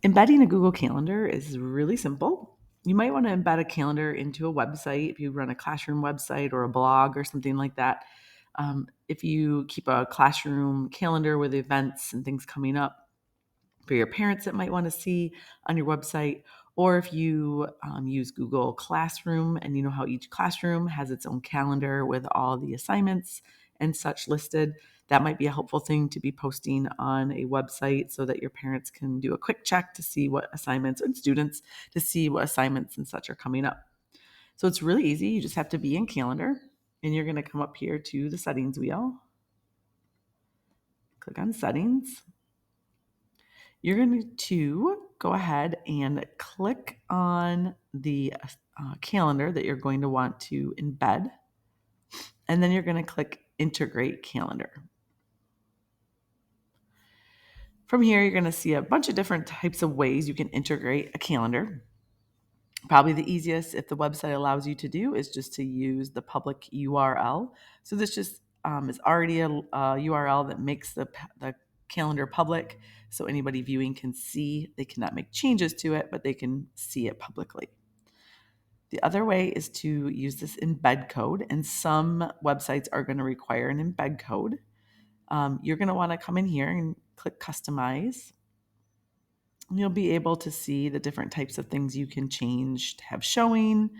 Embedding a Google Calendar is really simple. You might want to embed a calendar into a website if you run a classroom website or a blog or something like that. If you keep a classroom calendar with events and things coming up for your parents that might want to see on your website, or if you use Google Classroom and you know how each classroom has its own calendar with all the assignments and such listed, that might be a helpful thing to be posting on a website so that your parents can do a quick check to see what assignments, and students to see what assignments and such are coming up. So it's really easy. You just have to be in Calendar, and you're going to come up here to the settings wheel, click on settings. You're going to go ahead and click on the calendar that you're going to want to embed, and then you're going to click integrate calendar. From here, you're going to see a bunch of different types of ways you can integrate a calendar. Probably the easiest, if the website allows you to do, is just to use the public URL. So this just is already a URL that makes the calendar public, so anybody viewing can see. They cannot make changes to it, but they can see it publicly. The other way is to use this embed code, and some websites are going to require an embed code. You're going to want to come in here and click customize. You'll be able to see the different types of things you can change to have showing.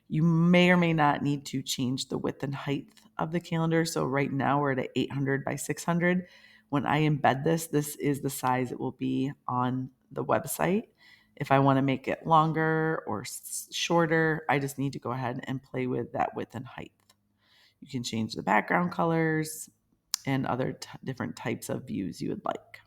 You may or may not need to change the width and height of the calendar. So right now we're at 800 by 600. When I embed this, this is the size it will be on the website. If I want to make it longer or shorter, I just need to go ahead and play with that width and height. You can change the background colors and other different types of views you would like.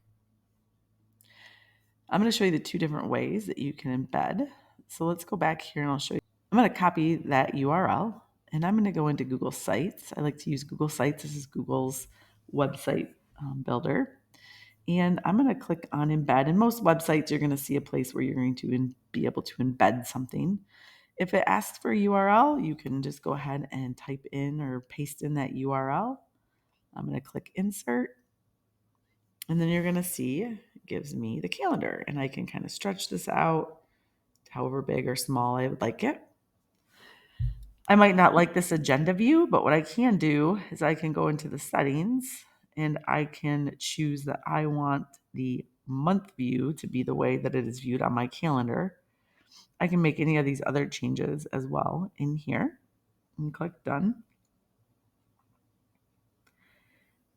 I'm going to show you the two different ways that you can embed. So let's go back here and I'll show you. I'm going to copy that URL and I'm going to go into Google Sites. I like to use Google Sites. This is Google's website builder. And I'm going to click on embed. And most websites, you're going to see a place where you're going to be able to embed something. If it asks for a URL, you can just go ahead and type in or paste in that URL. I'm going to click insert. And then you're going to see it gives me the calendar. And I can kind of stretch this out however big or small I would like it. I might not like this agenda view, but what I can do is I can go into the settings and I can choose that I want the month view to be the way that it is viewed on my calendar. I can make any of these other changes as well in here and click done.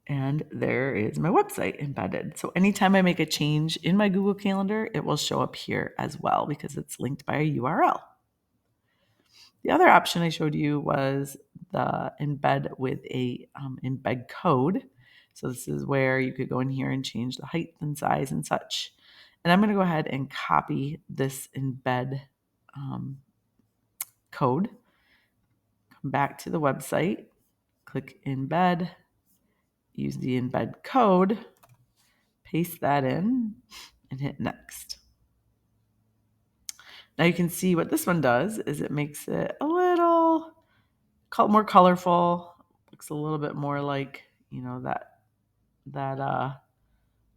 And there is my website embedded. So anytime I make a change in my Google Calendar, it will show up here as well because it's linked by a URL. The other option I showed you was the embed with a embed code. So this is where you could go in here and change the height and size and such. And I'm going to go ahead and copy this embed code. Come back to the website, click embed, use the embed code, paste that in, and hit next. Now you can see what this one does is it makes it a little more colorful. Looks a little bit more like, that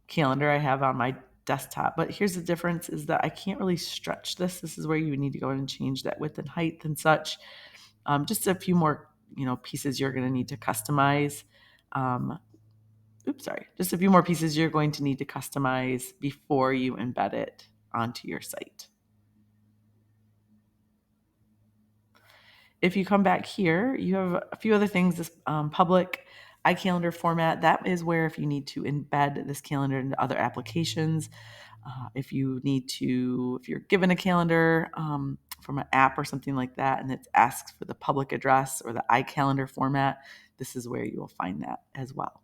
calendar I have on my desktop. But here's the difference is that I can't really stretch this. This is where you need to go in and change that width and height and such. Just a few more, pieces you're going to need to customize. Just a few more pieces you're going to need to customize before you embed it onto your site. If you come back here, you have a few other things. This public iCalendar format, that is where if you need to embed this calendar into other applications, if you're given a calendar from an app or something like that, and it asks for the public address or the iCalendar format, this is where you will find that as well.